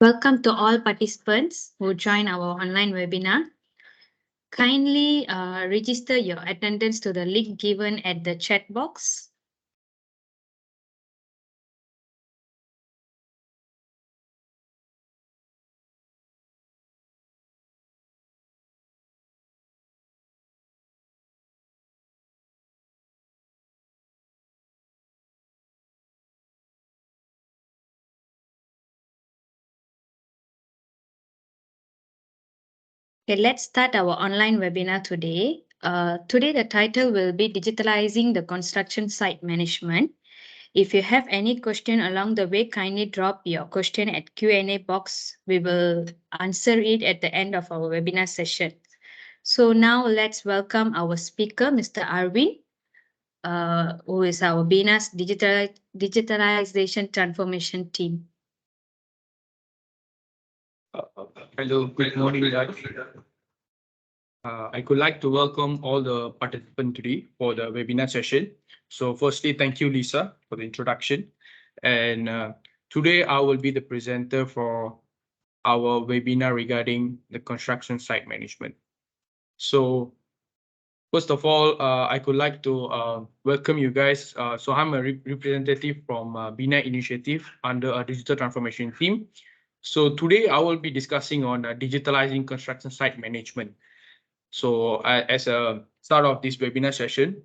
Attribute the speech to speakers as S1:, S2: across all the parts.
S1: Welcome to all participants who join our online webinar. Kindly register your attendance to the link given at the chat box. Okay, let's start our online webinar today. Today, the title will be Digitalizing the Construction Site Management. If you have any question along the way, kindly drop your question at Q&A box. We will answer it at the end of our webinar session. So now let's welcome our speaker, Mr. Arvin, who is our Bina's digitalization transformation team.
S2: Hello, good morning, guys. I would like to welcome all the participants today for the webinar session. So firstly, thank you, Lisa, for the introduction. And today I will be the presenter for our webinar regarding the construction site management. So first of all, I would like to welcome you guys. So I'm a representative from Bina Initiative under a digital transformation team. So today I will be discussing on digitalizing construction site management. So as a start of this webinar session,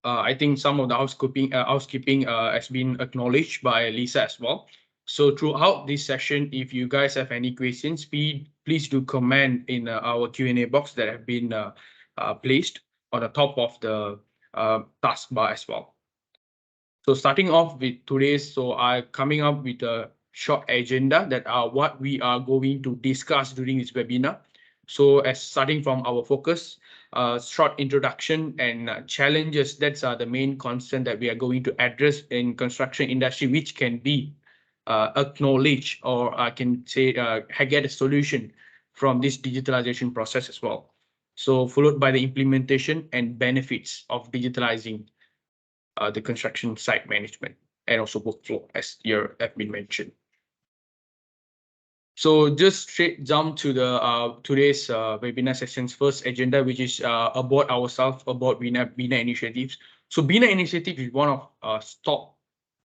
S2: I think some of the housekeeping has been acknowledged by Lisa as well. So throughout this session, if you guys have any questions, please do comment in our Q&A box that have been placed on the top of the taskbar as well. So starting off with today's, so I'm coming up with a short agenda that are what we are going to discuss during this webinar. So as starting from our focus, short introduction and challenges, that's the main constant that we are going to address in construction industry, which can be acknowledged, or I can say get a solution from this digitalization process as well. So followed by the implementation and benefits of digitalizing the construction site management and also workflow, as here have been mentioned. So just straight jump to the today's webinar session's first agenda, which is about ourselves, about Bina initiatives. So Bina initiative is one of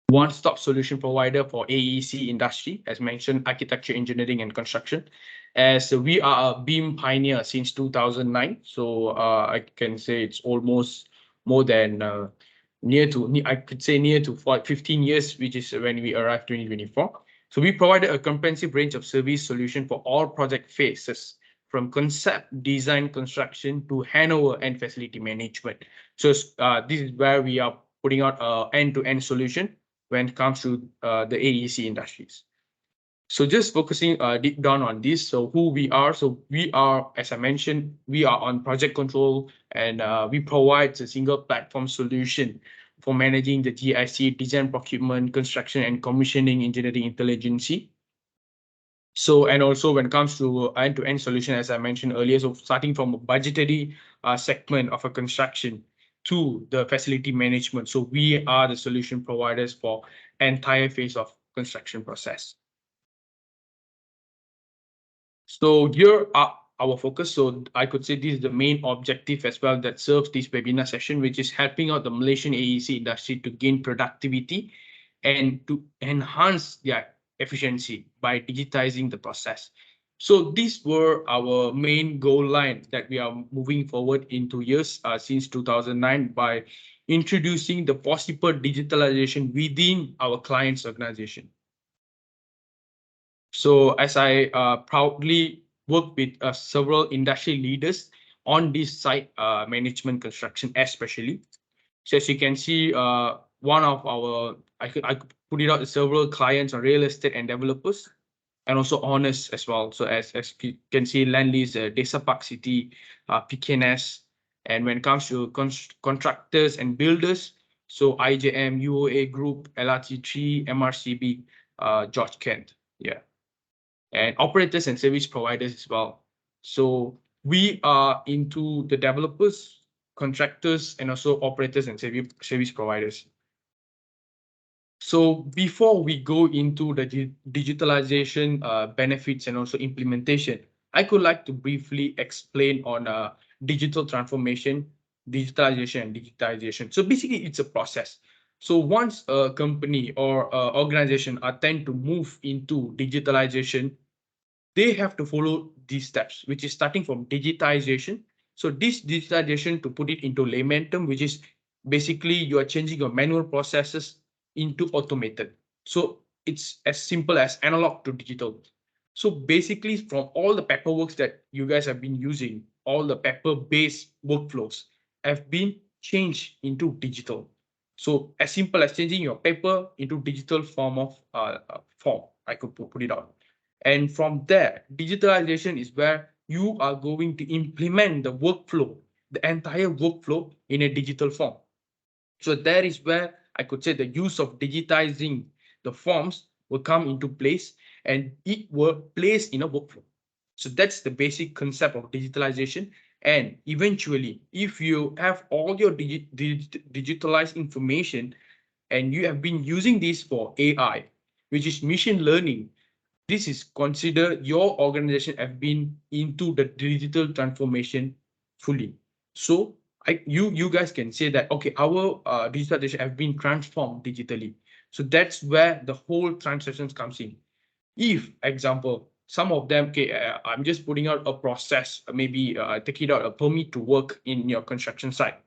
S2: one-stop solution provider for AEC industry, as mentioned, architecture, engineering, and construction. As we are a BIM pioneer since 2009, so I can say it's almost more than I could say near to 15 years, which is when we arrived 2024. So we provided a comprehensive range of service solution for all project phases, from concept, design, construction to handover and facility management. So this is where we are putting out an end-to-end solution when it comes to the AEC industries. So just focusing deep down on this, so who we are. So we are, as I mentioned, we are on project control, and we provide a single platform solution for managing the GIC, design, procurement, construction, and commissioning engineering intelligence. So, and also when it comes to end-to-end solution, as I mentioned earlier, so starting from a budgetary segment of a construction to the facility management. So we are the solution providers for entire phase of construction process. So here are our focus. So I could say this is the main objective as well that serves this webinar session, which is helping out the Malaysian AEC industry to gain productivity and to enhance their efficiency by digitizing the process. So these were our main goal line that we are moving forward in 2 years since 2009 by introducing the possible digitalization within our client's organization. So as I proudly work with several industry leaders on this site management construction especially. So as you can see, one of our, I could put it out to several clients on real estate and developers, and also owners as well. So as you can see, Landlease, Desa Park City, PKNS, and when it comes to contractors and builders, so IJM, UOA Group, LRT3, MRCB, George Kent, yeah, and operators and service providers as well. So we are into the developers, contractors, and also operators and service providers. So before we go into the digitalization benefits and also implementation, I could like to briefly explain on digital transformation, digitalization, and digitization. So basically, it's a process. So once a company or organization are tend to move into digitalization, they have to follow these steps, which is starting from digitization. So this digitization, to put it into layman term, which is basically you are changing your manual processes into automated. So it's as simple as analog to digital. So basically, from all the paperwork that you guys have been using, all the paper-based workflows have been changed into digital. So as simple as changing your paper into digital form of form, I could put it out. And from there, digitalization is where you are going to implement the workflow, the entire workflow in a digital form. So that is where I could say the use of digitizing the forms will come into place, and it will place in a workflow. So that's the basic concept of digitalization. And eventually, if you have all your digitalized information and you have been using this for AI, which is machine learning, this is considered your organization have been into the digital transformation fully. So you guys can say that, okay, our digitalization have been transformed digitally. So that's where the whole transactions comes in. If example, some of them, okay, I'm just putting out a process, maybe taking out a permit to work in your construction site.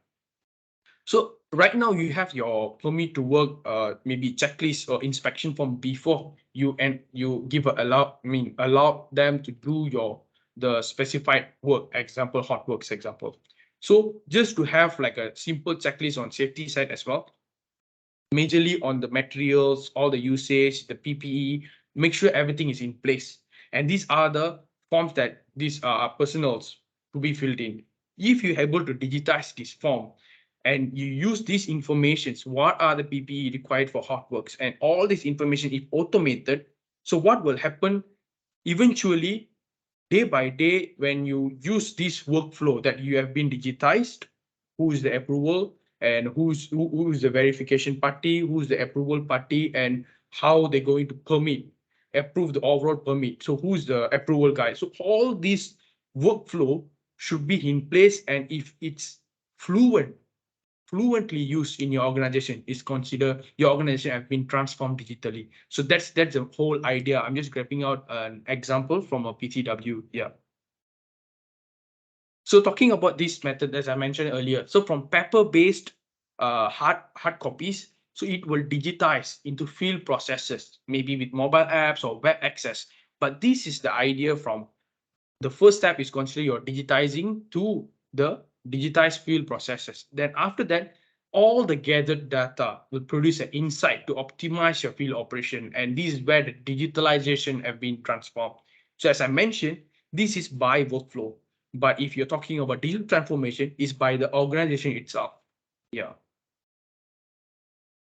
S2: So right now you have your permit to work, maybe checklist or inspection form before you, and you give a allow them to do the specified work, example hot works example. So just to have like a simple checklist on safety side as well, majorly on the materials, all the usage, the PPE, make sure everything is in place. And these are the forms that these are personals to be filled in. If you're able to digitize this form and you use these informations, what are the PPE required for hot works, and all this information is automated. So what will happen eventually, day by day, when you use this workflow that you have been digitized, who is the approval, and who is the verification party, who is the approval party, and how they're going to approve the overall permit. So who's the approval guy? So all this workflow should be in place, and if it's fluently used in your organization, is considered your organization have been transformed digitally. So that's the whole idea. I'm just grabbing out an example from a PTW. Yeah. So talking about this method, as I mentioned earlier, so from paper-based hard copies, so it will digitize into field processes, maybe with mobile apps or web access. But this is the idea from the first step is consider your digitizing to the digitized field processes. Then after that, all the gathered data will produce an insight to optimize your field operation. And this is where the digitalization have been transformed. So as I mentioned, this is by workflow. But if you're talking about digital transformation, is by the organization itself. Yeah.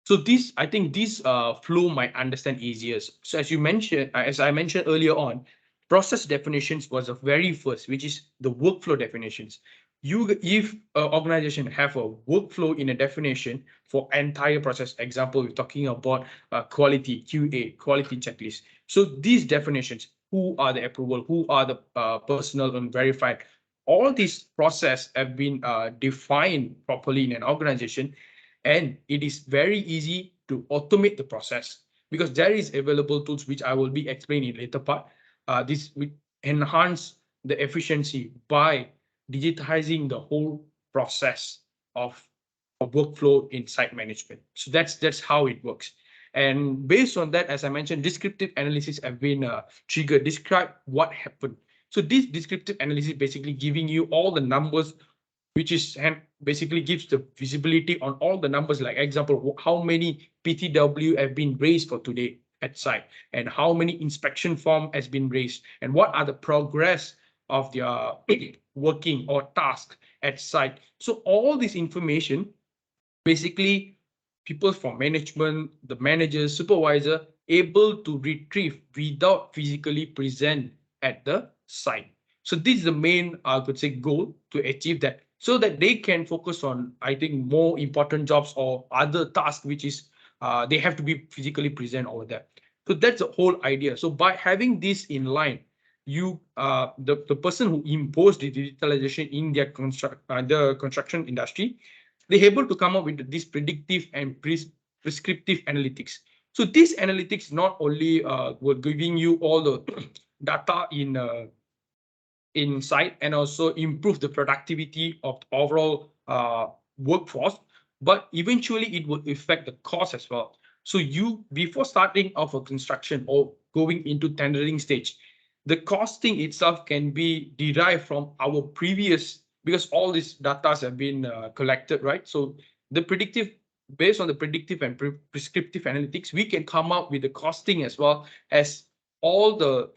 S2: So this, I think this flow might understand easier. So as you mentioned, as I mentioned earlier on, process definitions was the very first, which is the workflow definitions. If an organization have a workflow in a definition for entire process, example, we're talking about quality, QA, quality checklist. So these definitions, who are the approval, who are the personal and verified, all these process have been defined properly in an organization, and it is very easy to automate the process because there is available tools which I will be explaining later part. This will enhance the efficiency by digitizing the whole process of a workflow in site management. So that's how it works. And based on that, as I mentioned, descriptive analysis have been triggered, describe what happened. So this descriptive analysis basically giving you all the numbers, which is, and basically gives the visibility on all the numbers, like example, how many PTW have been raised for today at site, and how many inspection form has been raised, and what are the progress of their working or task at site. So all this information, basically people from management, the manager, supervisor, able to retrieve without physically present at the site. So this is the main, I could say, goal to achieve that, so that they can focus on, I think, more important jobs or other tasks, which is they have to be physically present over there. So that's the whole idea. So by having this in line, the person who imposed the digitalization in their the construction industry, they're able to come up with this predictive and prescriptive analytics. So these analytics not only were giving you all the data in sight and also improve the productivity of the overall workforce, but eventually it will affect the cost as well. So you, before starting off a construction or going into tendering stage, the costing itself can be derived from our previous, because all these data have been collected, right? So the predictive, based on the predictive and prescriptive analytics, we can come up with the costing as well as all the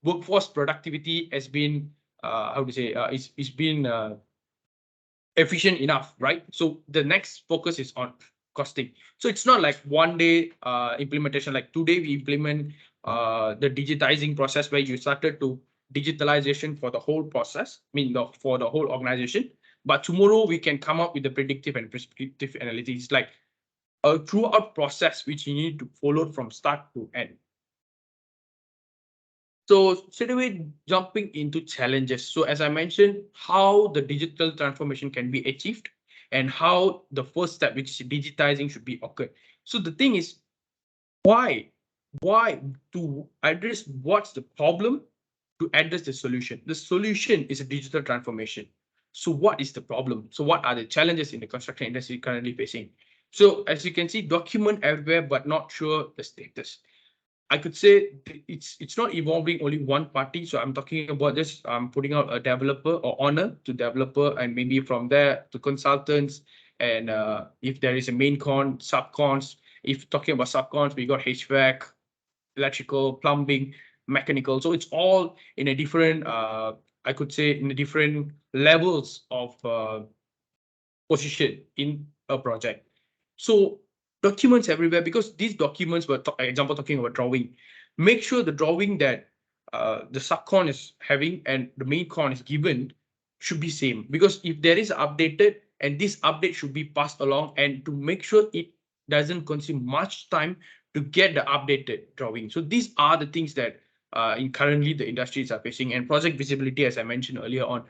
S2: workforce productivity has been how to say it's been efficient enough, right? So the next focus is on costing. So it's not like one day implementation. Like today we implement the digitizing process where you started to digitalization for the whole process, I mean for the whole organization. But tomorrow we can come up with the predictive and prescriptive analytics, like a throughout process which you need to follow from start to end. So straight away jumping into challenges. So as I mentioned, how the digital transformation can be achieved and how the first step, which is digitizing, should be occurred. So the thing is, why? Why to address what's the problem to address the solution? The solution is a digital transformation. So what is the problem? So what are the challenges in the construction industry currently facing? So as you can see, document everywhere, but not sure the status. I could say it's not involving only one party. So I'm talking about this. I'm putting out a developer or owner to developer, and maybe from there to consultants. And if there is a main con, subcons. If talking about subcons, we got HVAC, electrical, plumbing, mechanical. So it's all in a different, I could say, in a different levels of position in a project. So documents everywhere, because these documents were, example, talking about drawing. Make sure the drawing that the subcon is having and the main con is given should be same, because if there is updated, and this update should be passed along, and to make sure it doesn't consume much time to get the updated drawing. So these are the things that in currently the industries are facing. And project visibility, as I mentioned earlier on,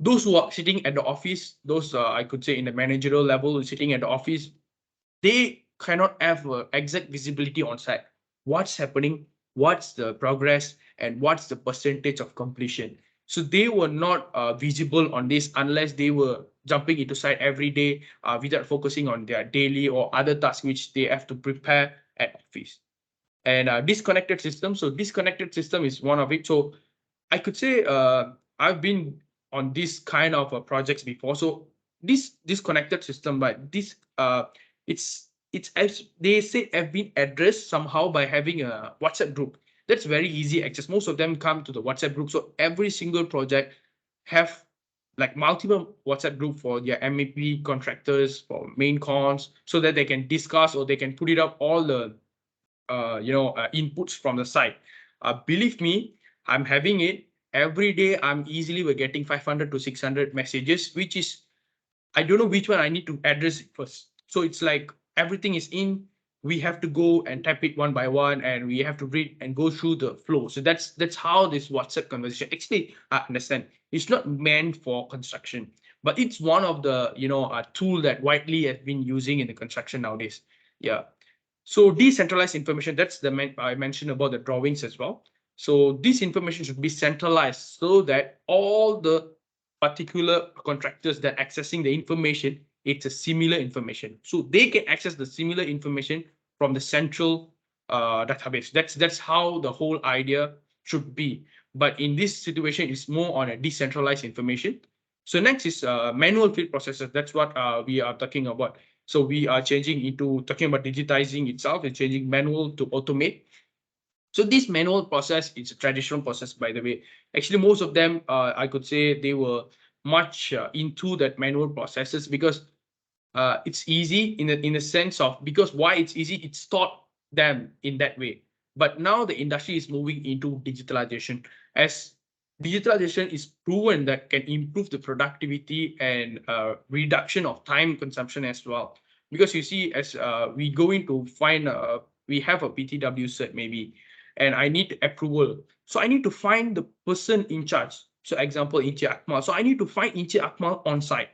S2: those who are sitting at the office, those I could say in the managerial level sitting at the office, they cannot have exact visibility on site. What's happening, what's the progress, and what's the percentage of completion. So they were not visible on this unless they were jumping into site every day without focusing on their daily or other tasks which they have to prepare at office. And disconnected system. So disconnected system is one of it. So I could say I've been on this kind of projects before. So this connected system, but this it's as they say have been addressed somehow by having a WhatsApp group. That's very easy access. Most of them come to the WhatsApp group. So every single project have like multiple WhatsApp group for their MEP contractors, for main cons, so that they can discuss or they can put it up all the inputs from the site. Believe me, I'm having it every day. I'm easily we're getting 500 to 600 messages, which is I don't know which one I need to address it first. So it's like everything is in. We have to go and type it one by one, and we have to read and go through the flow. So that's how this WhatsApp conversation. Actually, I understand it's not meant for construction, but it's one of the tool that widely has been using in the construction nowadays. Yeah. So decentralized information, that's the I mentioned about the drawings as well. So this information should be centralized so that all the particular contractors that accessing the information, it's a similar information. So they can access the similar information from the central database. That's how the whole idea should be. But in this situation, it's more on a decentralized information. So next is manual field processes. That's what we are talking about. So we are changing into talking about digitizing itself and changing manual to automate. So this manual process, it's a traditional process, by the way. Actually, most of them, I could say they were much into that manual processes because it's easy in a sense of, because why it's easy, it's taught them in that way. But now the industry is moving into digitalization, as digitalization is proven that can improve the productivity and reduction of time consumption as well. because you see, as we going to find, we have a PTW cert maybe, and I need approval. So I need to find the person in charge. So example, Inche Akmal. So I need to find Inche Akmal on site.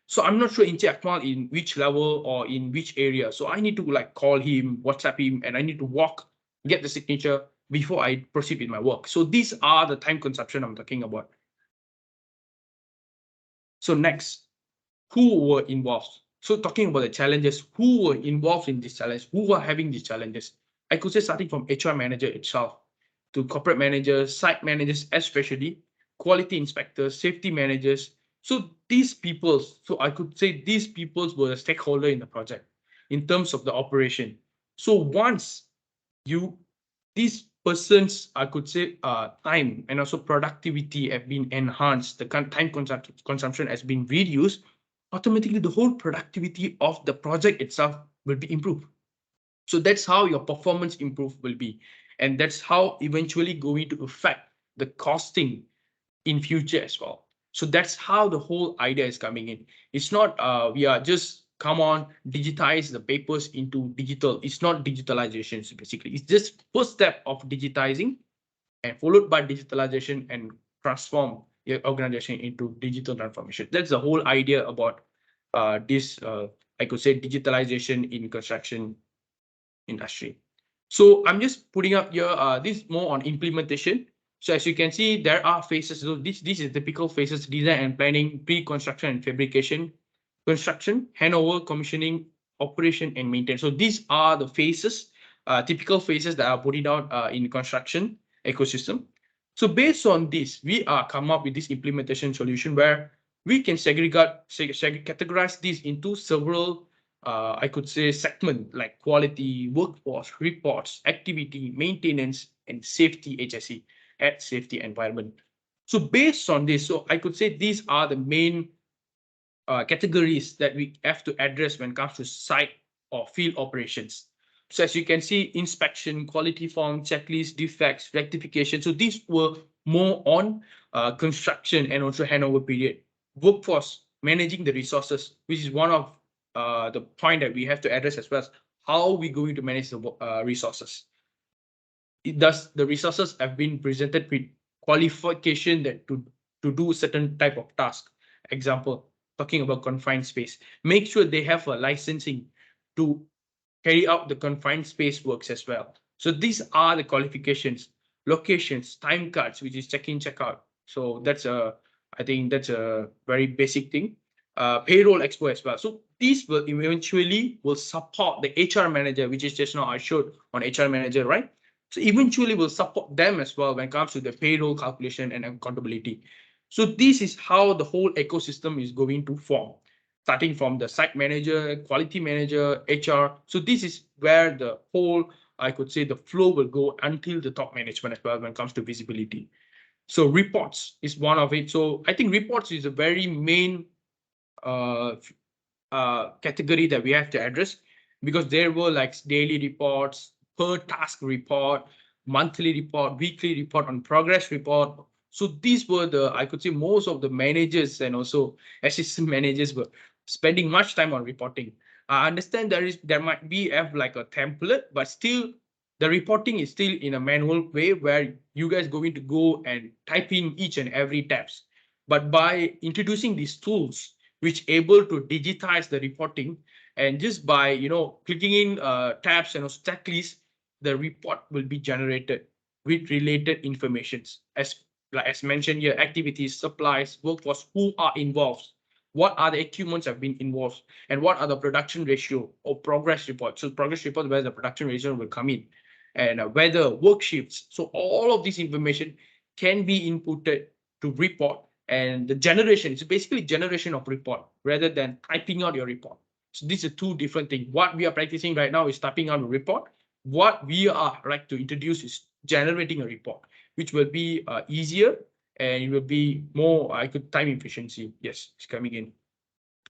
S2: So I'm not sure Inche Akmal in which level or in which area. So I need to like call him, WhatsApp him, and I need to walk, get the signature before I proceed with my work. So these are the time consumption I'm talking about. So next, who were involved? So talking about the challenges, who were involved in this challenge, who were having these challenges? I could say starting from HR manager itself to corporate managers, site managers, especially quality inspectors, safety managers. So these people, so I could say these people were a stakeholder in the project in terms of the operation. So once you, these persons, I could say, time and also productivity have been enhanced, the time consumption has been reduced, automatically the whole productivity of the project itself will be improved. So that's how your performance improve will be. And that's how eventually going to affect the costing in future as well. So that's how the whole idea is coming in. It's not we are just come on digitize the papers into digital. It's not digitalization basically. It's just first step of digitizing and followed by digitalization and transform your organization into digital transformation. That's the whole idea about this. I could say digitalization in construction industry. So I'm just putting up here, this more on implementation. So as you can see, there are phases. So this is typical phases: design and planning, pre-construction and fabrication, construction, handover, commissioning, operation, and maintenance. So these are the phases, typical phases that are put it out in construction ecosystem. So based on this, we are come up with this implementation solution where we can categorize this into several, I could say, segment like quality, workforce, reports, activity, maintenance, and safety HSE, at safety environment. So based on this, so I could say these are the main categories that we have to address when it comes to site or field operations. So as you can see, inspection, quality form, checklist, defects, rectification. So these were more on construction and also handover period. Workforce, managing the resources, which is one of the point that we have to address as well as how we going to manage the resources. Thus, the resources have been presented with qualification that to do certain type of task. Example, talking about confined space. Make sure they have a licensing to carry out the confined space works as well. So these are the qualifications, locations, time cards, which is check in, check out. So that's I think that's a very basic thing. Payroll expo as well. So these will eventually will support the HR manager, which is just now I showed on HR manager, right? So eventually will support them as well when it comes to the payroll calculation and accountability. So this is how the whole ecosystem is going to form, starting from the site manager, quality manager, HR. So this is where the whole, I could say, the flow will go until the top management as well when it comes to visibility. So reports is one of it. So I think reports is a very main uh, category that we have to address, because there were like daily reports, per task report, monthly report, weekly report, on progress report. So these were the, I could say, most of the managers and also assistant managers were spending much time on reporting. I understand there might be have like a template, but still the reporting is still in a manual way where you guys going to go and type in each and every tabs. But by introducing these tools which able to digitize the reporting, and just by clicking in tabs and checklists, the report will be generated with related informations as mentioned here: activities, supplies, workforce, who are involved, what are the equipments have been involved, and what are the production ratio or progress report. So progress report where the production ratio will come in, and weather, work shifts. So all of this information can be inputted to report, and the generation is basically generation of report rather than typing out your report. So these are two different things. What we are practicing right now is typing out a report. What we are like to introduce is generating a report, which will be easier, and it will be more, I could, time efficiency. Yes, it's coming in.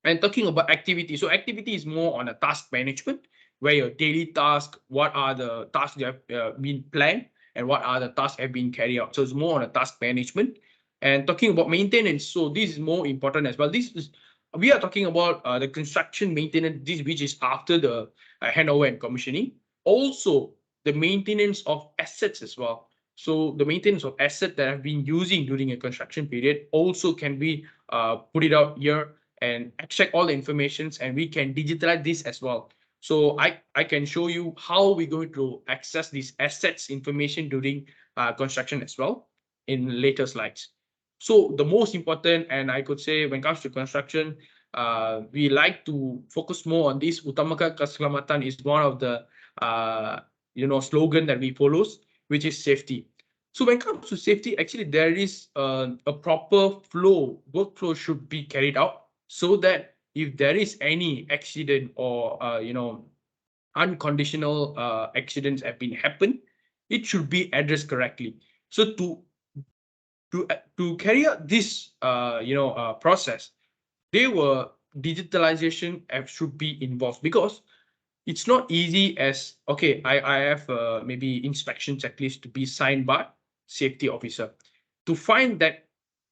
S2: And talking about activity, so activity is more on a task management, where your daily task, what are the tasks that have been planned, and what are the tasks have been carried out. So it's more on a task management. And talking about maintenance, so this is more important as well. This is we are talking about the construction maintenance, this which is after the handover and commissioning. Also, the maintenance of assets as well. So the maintenance of assets that have been using during a construction period also can be put it out here and extract all the informations, and we can digitalize this as well. So I can show you how we're going to access these assets information during construction as well in later slides. So the most important, and I could say when it comes to construction, we like to focus more on this. Utamakan keselamatan is one of the slogan that we follows, which is safety. So when it comes to safety, actually there is a proper workflow should be carried out so that if there is any accident or unconditional accidents have been happen, it should be addressed correctly. So to carry out this process, they were digitalization should be involved, because it's not easy as okay, I have maybe inspection checklist to be signed by safety officer. To find that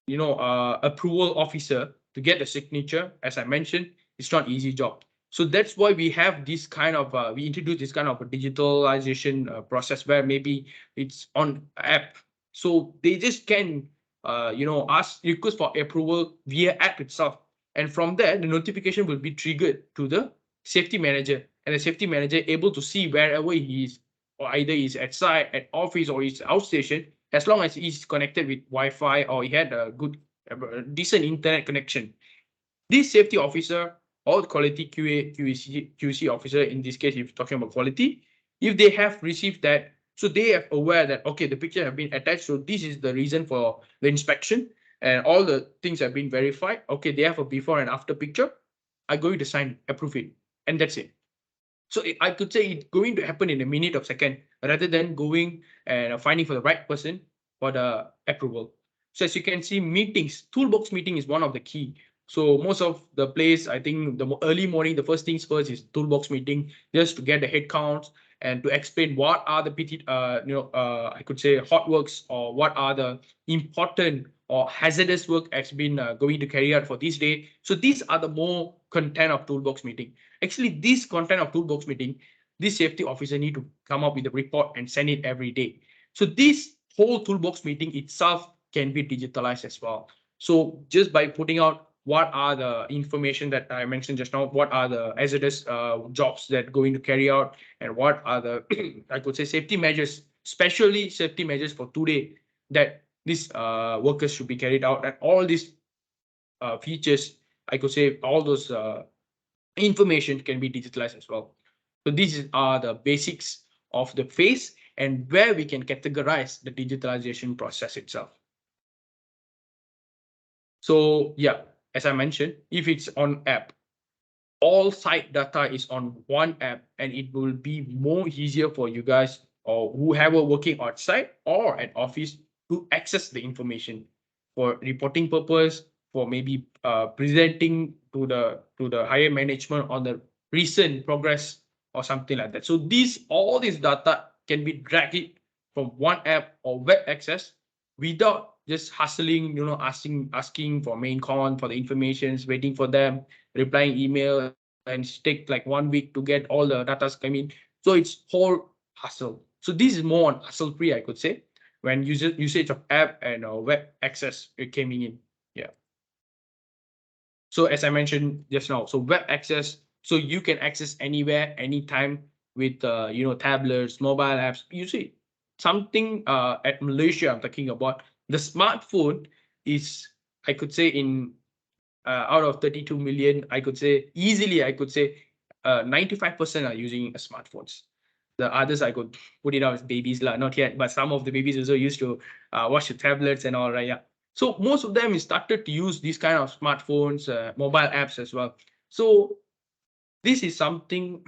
S2: approval officer to get a signature, as I mentioned, it's not easy job. So that's why we have this kind of we introduce this kind of a digitalization process where maybe it's on app, so they just can ask request for approval via app itself, and from there the notification will be triggered to the safety manager, and the safety manager able to see wherever he is, or either he's at site, at office, or he's outstation, as long as he's connected with Wi-Fi or he had a good, decent internet connection. This safety officer or the quality QC officer, in this case, if you're talking about quality, if they have received that, so they are aware that, okay, the picture have been attached, so this is the reason for the inspection, and all the things have been verified. Okay, they have a before and after picture. I'm going to sign, approve it, and that's it. So I could say it's going to happen in a minute of second, rather than going and finding for the right person for the approval. So as you can see, meetings, toolbox meeting is one of the key. So most of the place, I think the early morning, the first things first is toolbox meeting, just to get the head counts and to explain what are the I could say hot works, or what are the important or hazardous work has been going to carry out for this day. So these are the more content of toolbox meeting. Actually, this content of toolbox meeting, this safety officer need to come up with a report and send it every day. So this whole toolbox meeting itself can be digitalized as well. So just by putting out what are the information that I mentioned just now, what are the hazardous jobs that going to carry out, and what are the I could say safety measures, especially safety measures for today, that these workers should be carried out, and all these features, I could say all those information can be digitalized as well. So these are the basics of the phase and where we can categorize the digitalization process itself. So yeah, as I mentioned, if it's on app, all site data is on one app, and it will be more easier for you guys or whoever working outside or at office to access the information for reporting purpose, for maybe presenting to the higher management on the recent progress or something like that. So all this data can be dragged from one app or web access without just hustling, asking for main con for the informations, waiting for them, replying email, and take like 1 week to get all the data coming. So it's whole hustle. So this is more on hustle free, I could say, when usage of app and web access coming in. Yeah. So as I mentioned just now, so web access, so you can access anywhere, anytime with tablets, mobile apps. You see something at Malaysia, I'm talking about the smartphone is, I could say, in out of 32 million, I could say easily, I could say 95% are using smartphones. The others I could put it out as babies, lah, not yet, but some of the babies also used to watch the tablets and all, right? Yeah. So most of them started to use these kind of smartphones, mobile apps as well. So this is something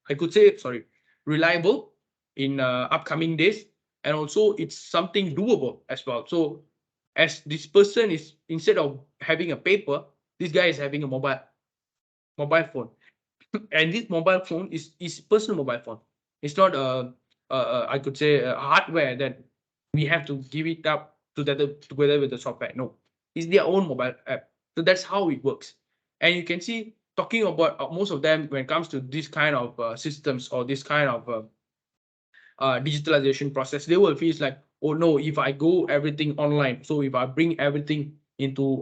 S2: I could say, sorry, reliable in upcoming days, and also it's something doable as well. So as this person is, instead of having a paper, this guy is having a mobile phone, and this mobile phone is personal mobile phone. It's not I could say a hardware that we have to give it up together with the software. No, it's their own mobile app. So that's how it works. And you can see talking about most of them when it comes to this kind of systems or this kind of digitalization process, they will feel like, oh no, if I go everything online, so if I bring everything into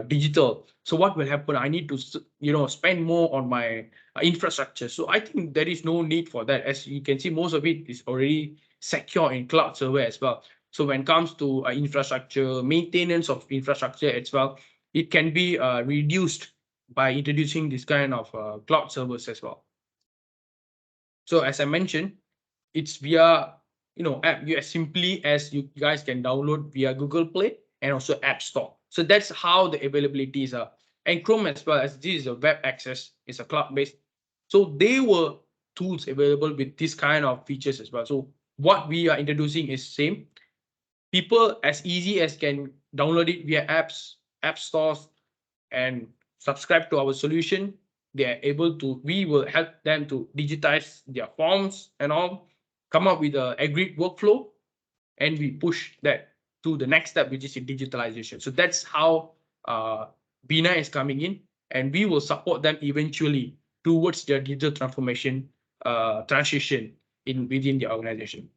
S2: digital, so what will happen? I need to spend more on my infrastructure. So I think there is no need for that. As you can see, most of it is already secure in cloud server as well. So when it comes to infrastructure, maintenance of infrastructure as well, it can be reduced by introducing this kind of cloud servers as well. So as I mentioned, it's via app. You as simply as you guys can download via Google Play and also App Store. So that's how the availabilities are. And Chrome as well, as this is a web access, it's a cloud-based. So they were tools available with this kind of features as well. So what we are introducing is same. People as easy as can download it via apps, app stores, and subscribe to our solution. They are able to, we will help them to digitize their forms and all, come up with a agreed workflow, and we push that to the next step, which is digitalization. So that's how Bina is coming in, and we will support them eventually towards their digital transformation transition within the organization.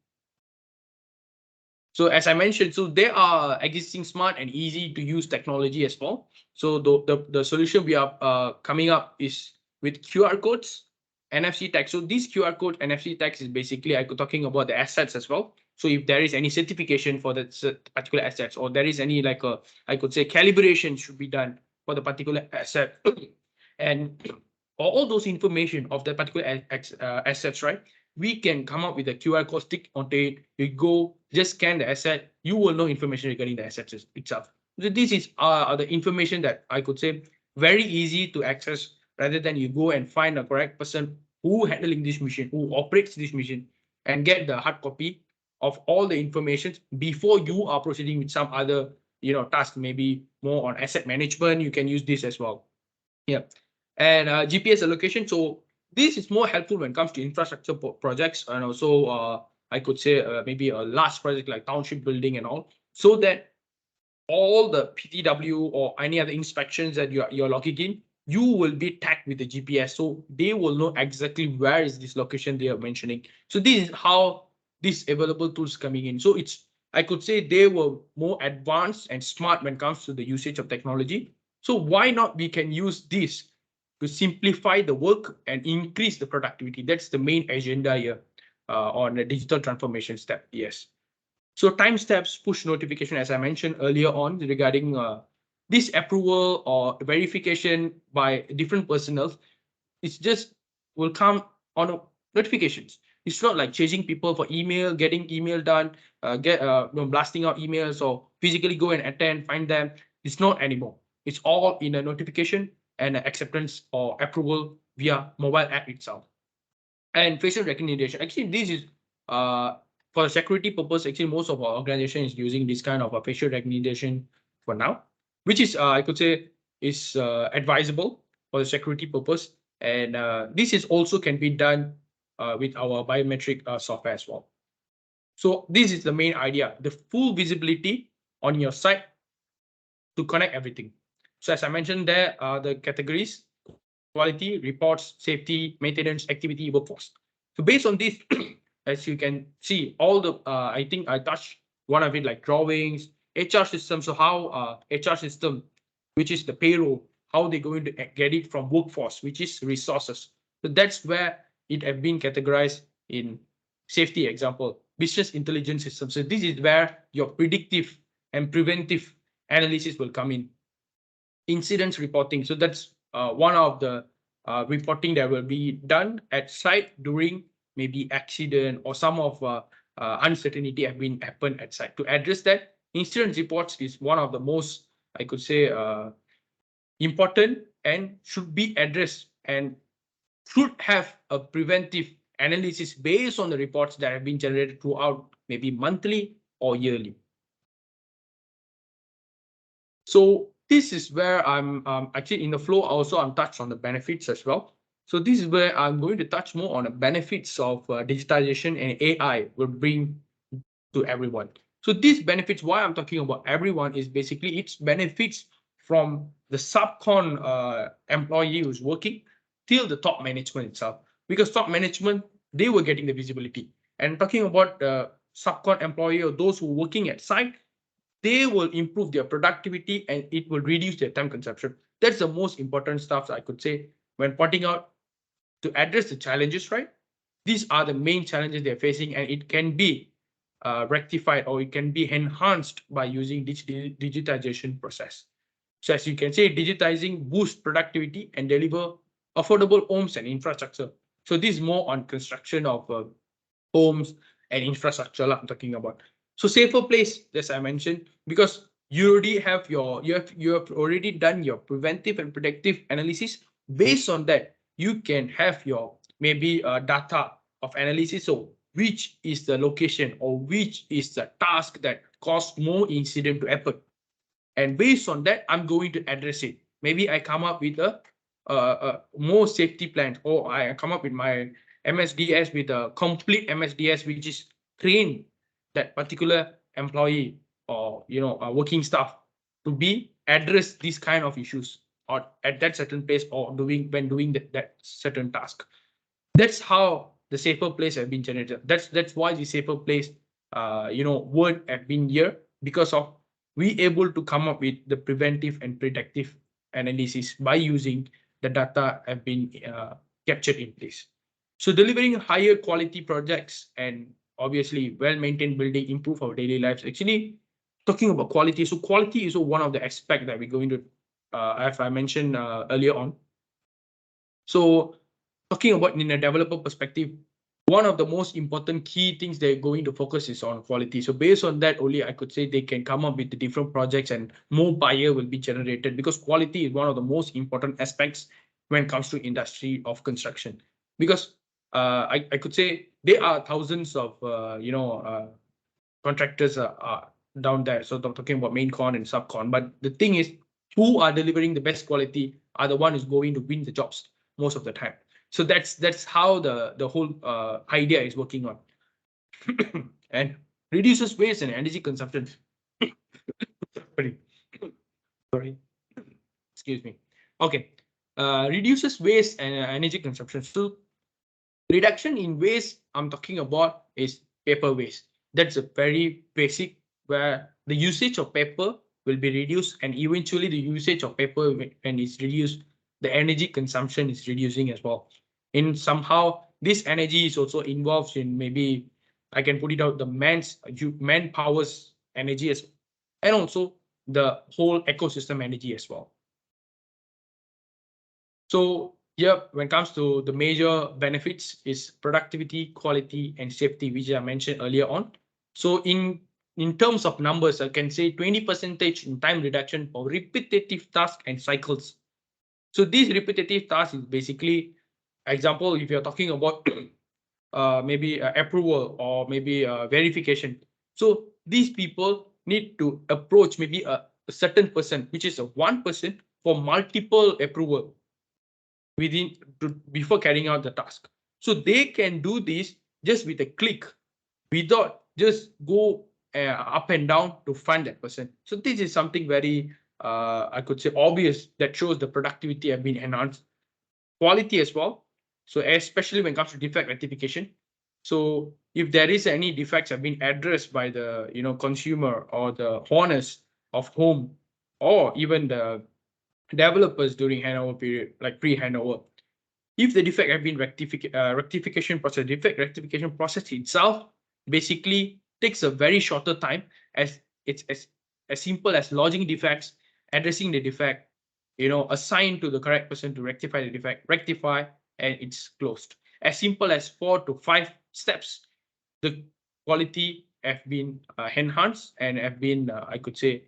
S2: So as I mentioned, so there are existing smart and easy to use technology as well. So the solution we are coming up is with QR codes, NFC tags. So this QR code NFC tags is basically talking about the assets as well. So if there is any certification for the particular assets, or there is any I could say calibration should be done for the particular asset, and all those information of the particular assets, right? We can come up with a QR code, stick onto it. You go, just scan the asset. You will know information regarding the assets itself. So this is the information that I could say very easy to access, rather than you go and find the correct person who handling this machine, who operates this machine, and get the hard copy of all the information before you are proceeding with some other task, maybe more on asset management. You can use this as well. Yeah. And GPS allocation. So this is more helpful when it comes to infrastructure projects, and also I could say maybe a large project like township building and all, so that all the PTW or any other inspections that you're logging in, you will be tagged with the GPS. So they will know exactly where is this location they are mentioning. So this is how these available tools coming in. So I could say they were more advanced and smart when it comes to the usage of technology. So why not we can use this to simplify the work and increase the productivity? That's the main agenda here on the digital transformation step. Yes. So timestamps push notification, as I mentioned earlier on, regarding this approval or verification by different personnel. It's just will come on notifications. It's not like chasing people for email, getting email done, blasting out emails, or physically go and attend, find them. It's not anymore. It's all in a notification and acceptance or approval via mobile app itself. And facial recognition. Actually, this is for security purpose. Actually, most of our organization is using this kind of a facial recognition for now, which is I could say is advisable for the security purpose. And this is also can be done with our biometric software as well. So this is the main idea: the full visibility on your site to connect everything. So as I mentioned, there are the categories: quality, reports, safety, maintenance, activity, workforce. So based on this, as you can see, all the I think I touched one of it, like drawings, HR system. So how HR system, which is the payroll, how they're going to get it from workforce, which is resources. So that's where it have been categorized in safety example, business intelligence system. So this is where your predictive and preventive analysis will come in. Incidents reporting. So that's one of the reporting that will be done at site during maybe accident or some of uncertainty have been happened at site. To address that, incident reports is one of the most, I could say, important and should be addressed, and should have a preventive analysis based on the reports that have been generated throughout maybe monthly or yearly. So this is where I'm actually in the flow. Also, I'm touched on the benefits as well. So this is where I'm going to touch more on the benefits of digitization and AI will bring to everyone. So these benefits, why I'm talking about everyone, is basically its benefits from the subcon employee who's working till the top management itself, because top management, they were getting the visibility. And talking about the subcon employee or those who are working at site, they will improve their productivity and it will reduce their time consumption. That's the most important stuff I could say when pointing out to address the challenges, right? These are the main challenges they're facing, and it can be rectified or it can be enhanced by using digitization process. So as you can say, digitizing boosts productivity and deliver affordable homes and infrastructure. So this is more on construction of homes and infrastructure I'm talking about. So safer place, as I mentioned, because you already have you have already done your preventive and predictive analysis. Based on that, you can have your maybe data of analysis. So which is the location or which is the task that caused more incident to happen, and based on that, I'm going to address it. Maybe I come up with a more safety plan, or I come up with my MSDS with a complete MSDS, which is train that particular employee or working staff to be address these kind of issues or at that certain place or doing that certain task. That's how the safer place have been generated. That's why the safer place word have been here, because of we able to come up with the preventive and predictive analysis by using the data have been captured in place. So delivering higher quality projects and obviously well-maintained building improve our daily lives. Actually, talking about quality, so quality is one of the aspects that we're going to, as I mentioned earlier on. So talking about in a developer perspective, one of the most important key things they're going to focus is on quality. So based on that only, I could say they can come up with the different projects and more buyer will be generated, because quality is one of the most important aspects when it comes to industry of construction. Because I could say there are thousands of contractors down there. So I'm talking about main con and subcon. But the thing is, who are delivering the best quality are the one who's going to win the jobs most of the time. So that's how the whole idea is working on. And reduces waste and energy consumption. Sorry. Sorry. Excuse me. Okay. Reduces waste and energy consumption. So reduction in waste I'm talking about is paper waste. That's a very basic, where the usage of paper will be reduced, and eventually the usage of paper when it's reduced, the energy consumption is reducing as well. In somehow this energy is also involved in, maybe I can put it out, the manpower's energy as, and also the whole ecosystem energy as well. So yeah, when it comes to the major benefits is productivity, quality, and safety, which I mentioned earlier on. So in terms of numbers, I can say 20% in time reduction for repetitive tasks and cycles. So these repetitive tasks is basically, example, if you're talking about maybe approval or maybe verification. So these people need to approach maybe a certain person, which is a one person for multiple approval before carrying out the task. So they can do this just with a click, without just go up and down to find that person. So this is something very I could say obvious, that shows the productivity have been enhanced, quality as well. So especially when it comes to defect rectification. So if there is any defects have been addressed by the consumer or the owners of home, or even the developers during handover period, like pre-handover, if the defect have been rectification process, defect rectification process itself basically takes a very shorter time, as it's as simple as lodging defects, addressing the defect, assign to the correct person to rectify the defect, rectify, and it's closed. As simple as 4 to 5 steps, the quality have been enhanced and have been, I could say,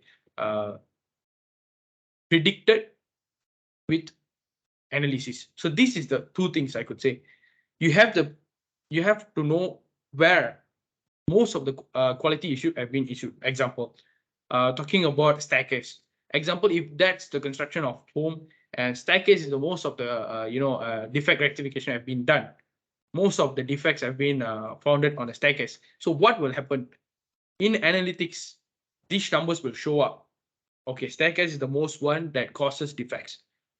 S2: predicted with analysis. So this is the two things I could say. You have to know where most of the quality issue have been issued. Example, talking about staircase. Example, if that's the construction of home and staircase is the most of the defect rectification have been done. Most of the defects have been founded on the staircase. So what will happen in analytics? These numbers will show up. Okay, staircase is the most one that causes defects.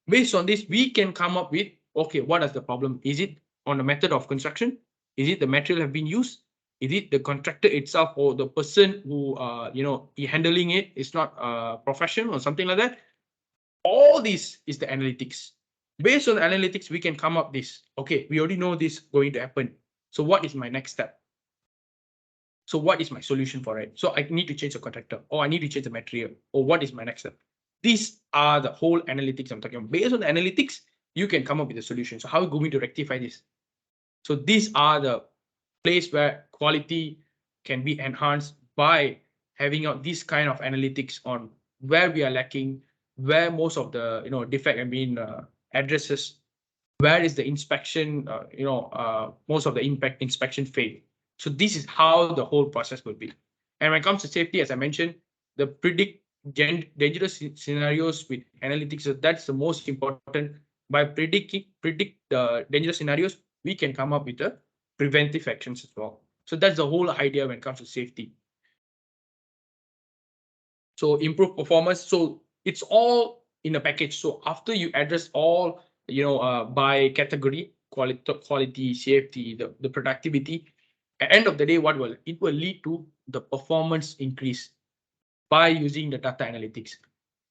S2: Based on this, we can come up with, okay, what is the problem? Is it on the method of construction? Is it the material have been used? Is it the contractor itself or the person who, handling it is not professional or something like that? All this is the analytics. Based on the analytics, we can come up this. Okay, we already know this going to happen. So what is my next step? So what is my solution for it? So I need to change the contractor, or I need to change the material, or what is my next step? These are the whole analytics I'm talking about. Based on the analytics, you can come up with a solution. So how are we going to rectify this? So these are the place where quality can be enhanced by having out this kind of analytics on where we are lacking, where most of the defect have been addresses, where is the inspection, most of the impact inspection failed. So this is how the whole process will be. And when it comes to safety, as I mentioned, the predict dangerous scenarios with analytics, so that's the most important. By predict the dangerous scenarios, we can come up with the preventive actions as well. So that's the whole idea when it comes to safety. So improve performance. So it's all in a package. So after you address all, by category, quality, safety, the productivity, at the end of the day, what will it will lead to the performance increase by using the data analytics.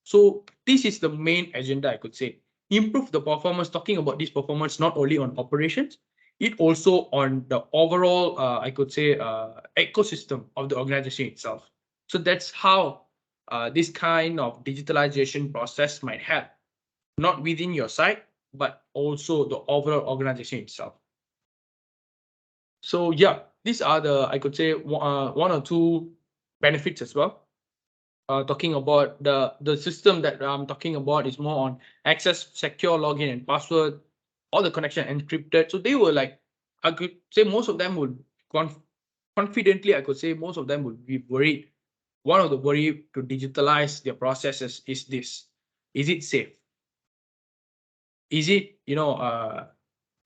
S2: So this is the main agenda, I could say. Improve the performance, talking about this performance, not only on operations, it also on the overall, I could say, ecosystem of the organization itself. So that's how this kind of digitalization process might help, not within your site, but also the overall organization itself. So yeah, these are the, I could say, one or two benefits as well. Talking about the system that I'm talking about is more on access, secure login and password, all the connection encrypted. So they were like, I could say most of them would confidently, I could say most of them would be worried. One of the worry to digitalize their processes is this: is it safe? Is it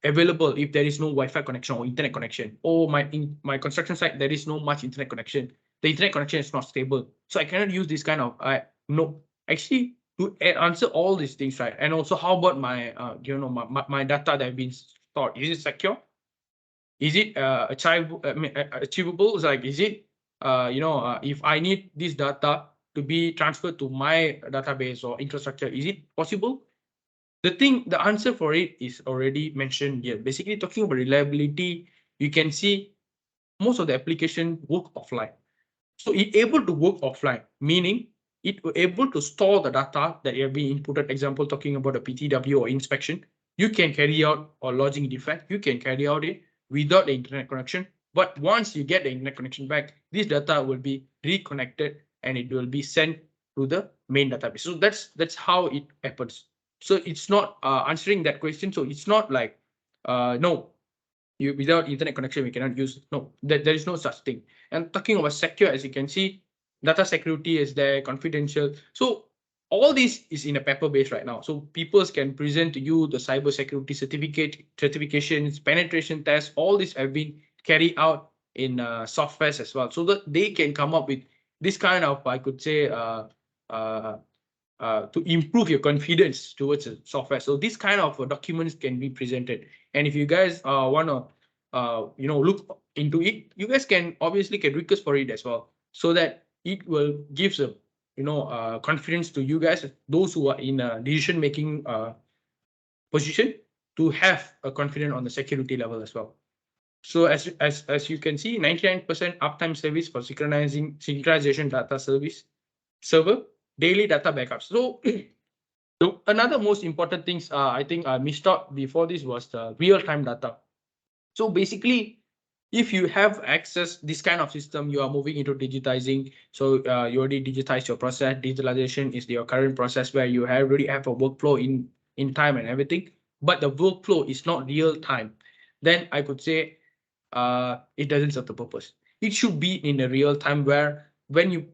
S2: available if there is no Wi-Fi connection or internet connection? Or in my construction site there is no much internet connection. The internet connection is not stable, so I cannot use this kind of. No, actually, to answer all these things, right? And also, how about my my data that have been stored? Is it secure? Is it achievable? It's like, is it if I need this data to be transferred to my database or infrastructure, is it possible? The answer for it is already mentioned here. Basically, talking about reliability, you can see most of the application work offline. So it able to work offline, meaning it able to store the data that you have been inputted. Example, talking about a PTW or inspection, you can carry out, or lodging defect, you can carry out it without the internet connection. But once you get the internet connection back, this data will be reconnected and it will be sent to the main database. So that's how it happens. So it's not answering that question. So it's not like no, you without internet connection we cannot use. No, there is no such thing. And talking about secure, as you can see, data security is there, confidential. So all this is in a paper base right now. So people can present to you the cyber security certifications, penetration tests. All this have been carried out in softwares as well, so that they can come up with this kind of, I could say, uh, to improve your confidence towards the software. So this kind of documents can be presented. And if you guys want to, look into it, you guys can obviously can request for it as well, so that it will give a, confidence to you guys, those who are in a decision making position, to have a confidence on the security level as well. So as you can see, 99% uptime service for synchronization data server, daily data backups. So another most important things I think I missed out before this was the real-time data. So basically, if you have access this kind of system, you are moving into digitizing. So you already digitize your process. Digitalization is your current process where you already have a workflow in time and everything, but the workflow is not real time. Then I could say it doesn't serve the purpose. It should be in a real time, where when you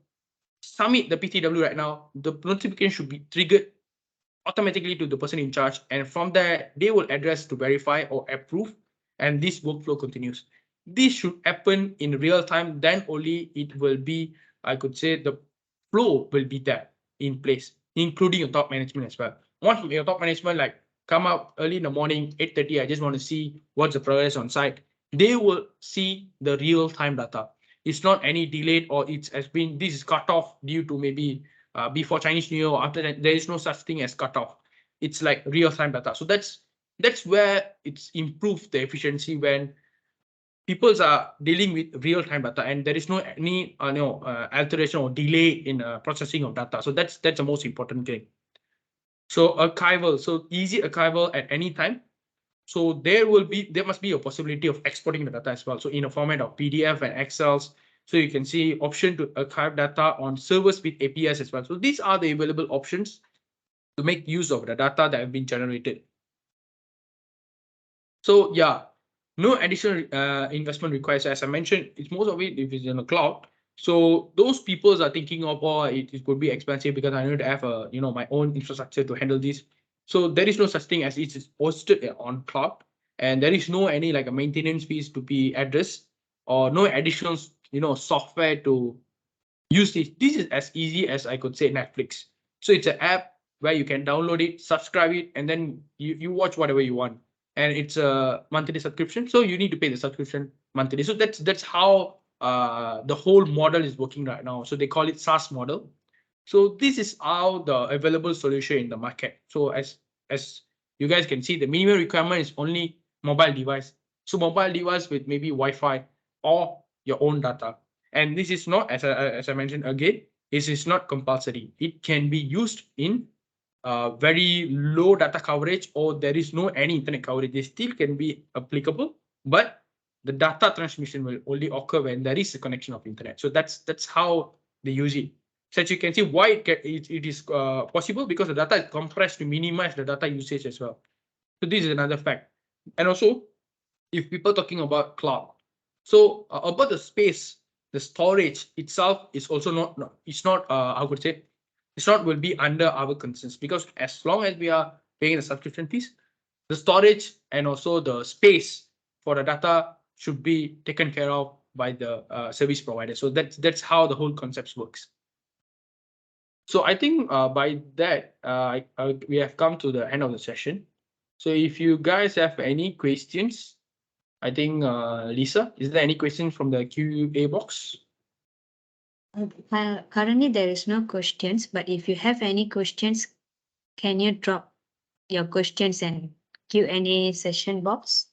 S2: submit the PTW right now, the notification should be triggered automatically to the person in charge, and from there they will address to verify or approve, and this workflow continues. This should happen in real time, then only it will be, I could say, the flow will be there. in place, including your top management as well. Once your top management like come out early in the morning, 8:30, I just want to see what's the progress on site. They will see the real-time data. It's not any delayed or this is cut off due to maybe before Chinese New Year or after that. There is no such thing as cut off. It's like real-time data. So that's where it's improved the efficiency when people are dealing with real-time data and there is no any alteration or delay in processing of data. So that's the most important thing. So archival, so easy archival at any time. So there must be a possibility of exporting the data as well. So in a format of PDF and Excels, so you can see option to archive data on servers with APIs as well. So these are the available options to make use of the data that have been generated. So yeah, no additional investment required. As I mentioned, it's most of it if it's in the cloud. So those people are thinking of, oh, it could be expensive because I need to have my own infrastructure to handle this. So there is no such thing as it is hosted on cloud, and there is no any like a maintenance fees to be addressed or no additional software to use this. This is as easy as I could say Netflix. So it's an app where you can download it, subscribe it, and then you watch whatever you want. And it's a monthly subscription, so you need to pay the subscription monthly. So that's how the whole model is working right now. So they call it SaaS model. So this is how the available solution in the market. So as you guys can see, the minimum requirement is only mobile device. So mobile device with maybe Wi-Fi or your own data. And this is not, as I mentioned again, this is not compulsory. It can be used in very low data coverage or there is no any internet coverage. They still can be applicable, but the data transmission will only occur when there is a connection of internet. So that's how they use it. So as you can see, why it is possible because the data is compressed to minimize the data usage as well. So this is another fact. And also, if people talking about cloud, so about the space, the storage itself is also it's not I would say it's not will be under our concerns because as long as we are paying the subscription fees, the storage and also the space for the data should be taken care of by the service provider. So that's how the whole concept works. So I think by that, we have come to the end of the session. So if you guys have any questions, I think, Lisa, is there any questions from the QA box?
S1: Currently, there is no questions, but if you have any questions, can you drop your questions in Q&A session box?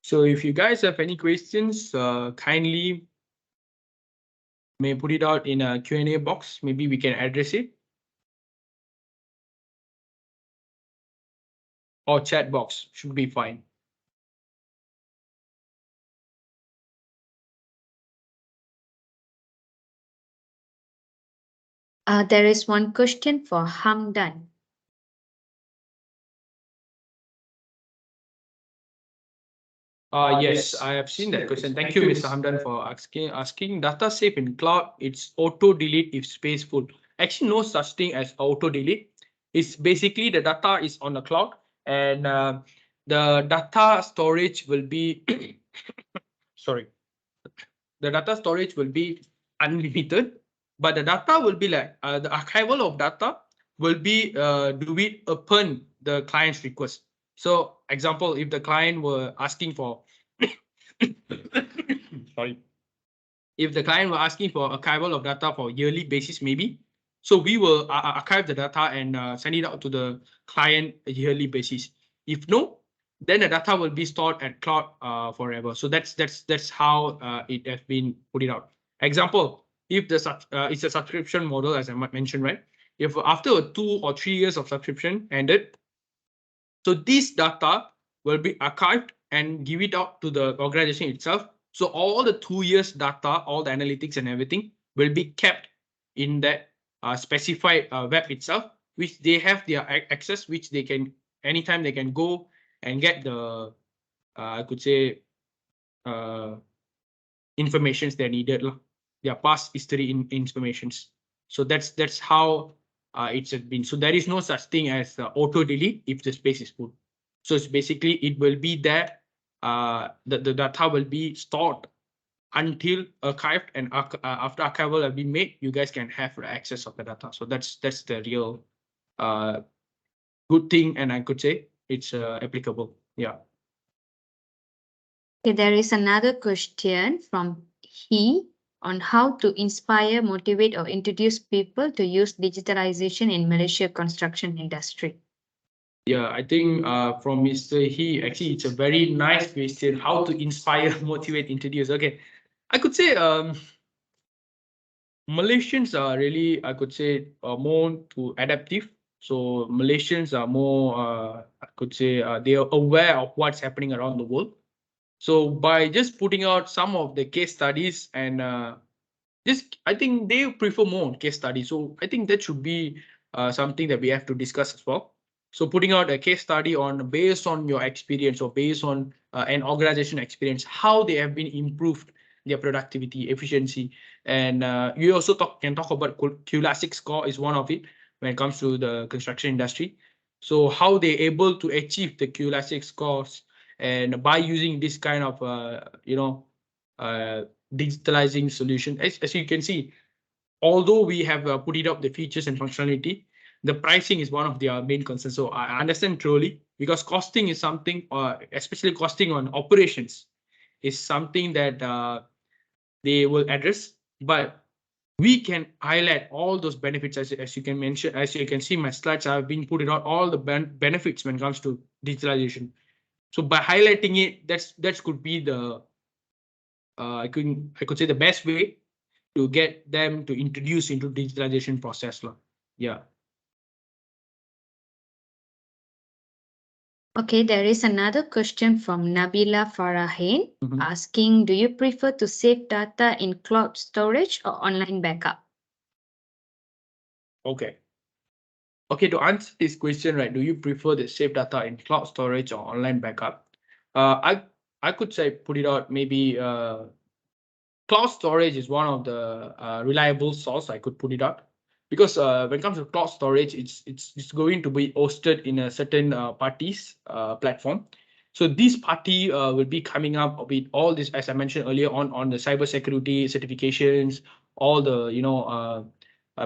S2: So if you guys have any questions, kindly may put it out in a Q&A box. Maybe we can address it. Or chat box should be fine.
S1: There is one question for Hamdan.
S2: Yes, I have seen that question. Thank you, Mr. Hamdan, for asking. Data safe in cloud, it's auto delete if space full. Actually, no such thing as auto delete. It's basically the data is on the cloud and the data storage will be sorry. The data storage will be unlimited, but the data will be like the archival of data will be do it upon the client's request. So example, if the client were asking for sorry, if the client were asking for archival of data for yearly basis, maybe, so we will archive the data and send it out to the client a yearly basis. If no, then the data will be stored at cloud forever. So that's how it has been put it out. Example, if it's a subscription model, as I mentioned, right? If after 2 or 3 years of subscription ended, so this data will be archived and give it out to the organization itself. So all the 2 years data, all the analytics and everything will be kept in that specified web itself, which they have their access, which they can anytime they can go and get the I could say informations they needed, their past history informations. So that's how it's a bin. So there is no such thing as auto delete if the space is full. So it's basically it will be there. The data will be stored until archived, and after archival have been made, you guys can have access of the data. So that's the real good thing, and I could say it's applicable. Yeah.
S1: Okay, there is another question from he on how to inspire, motivate, or introduce people to use digitalization in Malaysia construction industry.
S2: Yeah, I think from Mr. He, actually, it's a very nice question. How to inspire, motivate, introduce. Okay, I could say Malaysians are really, I could say, more to adaptive. So Malaysians are more, I could say, they are aware of what's happening around the world. So by just putting out some of the case studies and just, I think they prefer more on case studies. So I think that should be something that we have to discuss as well. So putting out a case study on based on your experience or based on an organization experience, how they have been improved their productivity, efficiency, and you also can talk about Q-Classic score is one of it when it comes to the construction industry. So how they're able to achieve the Q-Classic scores, and by using this kind of digitalizing solution, as you can see, although we have put it up the features and functionality, the pricing is one of their main concerns. So I understand truly, because costing is something, especially costing on operations, is something that they will address. But we can highlight all those benefits, as you can mention, as you can see my slides, I've been putting out all the benefits when it comes to digitalization. So by highlighting it, that could be the I could say the best way to get them to introduce into digitalization process. Yeah.
S1: Okay, there is another question from Nabila Farahin asking, do you prefer to save data in cloud storage or online backup?
S2: Okay. Okay, to answer this question, right, do you prefer the save data in cloud storage or online backup? I could say put it out maybe cloud storage is one of the reliable source. I could put it out because when it comes to cloud storage, it's going to be hosted in a certain parties platform. So this party will be coming up with all this, as I mentioned earlier on the cybersecurity certifications, all the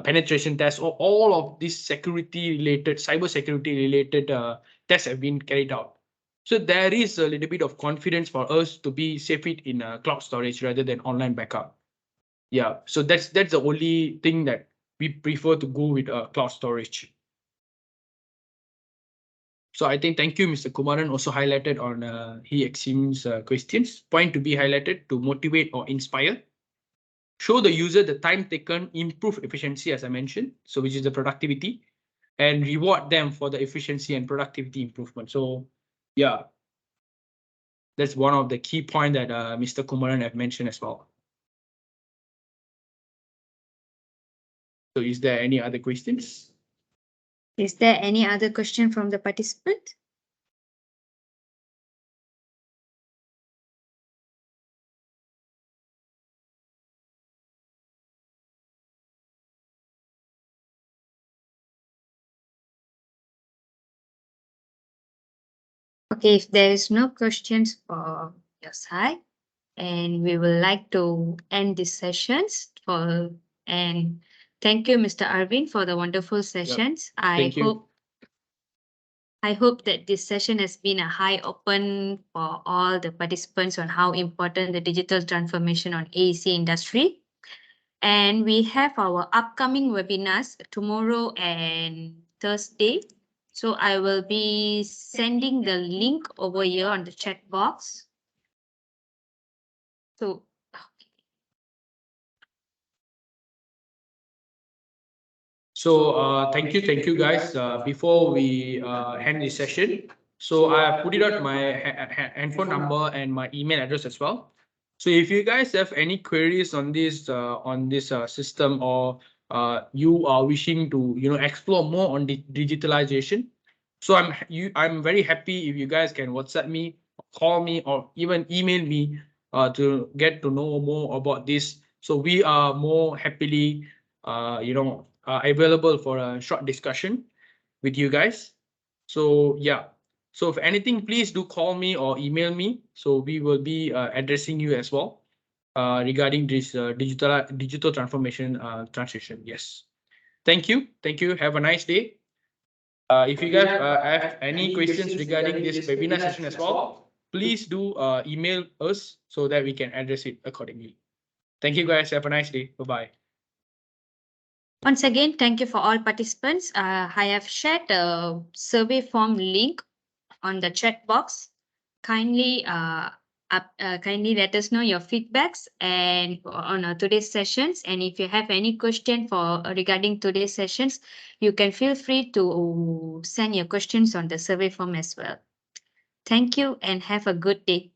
S2: penetration tests, or all of these security related, cybersecurity related tests have been carried out. So there is a little bit of confidence for us to be save it in cloud storage rather than online backup. Yeah, so that's the only thing that we prefer to go with cloud storage. So I think thank you, Mr. Kumaran, also highlighted on he Exim's questions. Point to be highlighted to motivate or inspire. Show the user the time taken, improve efficiency, as I mentioned, so which is the productivity, and reward them for the efficiency and productivity improvement. So yeah, that's one of the key points that Mr. Kumaran have mentioned as well. So is there any other questions?
S1: Is there any other question from the participant? Okay, if there is no questions for your side, and we would like to end this sessions and thank you, Mr. Arvind, for the wonderful sessions.
S2: Thank you.
S1: I hope that this session has been a high open for all the participants on how important the digital transformation on AEC industry. And we have our upcoming webinars tomorrow and Thursday. So I will be sending the link over here on the chat box. So
S2: thank you guys. Before we end this session, so I have put it out my handphone number and my email address as well. So if you guys have any queries on this system, or you are wishing to explore more on the digitalization, so I'm very happy if you guys can WhatsApp me, call me, or even email me to get to know more about this. So we are more happily available for a short discussion with you guys. So yeah, so if anything, please do call me or email me. So we will be addressing you as well regarding this digital transformation transition. Yes. Thank you. Thank you. Have a nice day. If you guys have any questions regarding this webinar session as well, please do email us so that we can address it accordingly. Thank you guys. Have a nice day. Bye-bye.
S1: Once again, thank you for all participants. I have shared a survey form link on the chat box. Kindly kindly let us know your feedbacks and on today's sessions. And if you have any question for regarding today's sessions, you can feel free to send your questions on the survey form as well. Thank you and have a good day.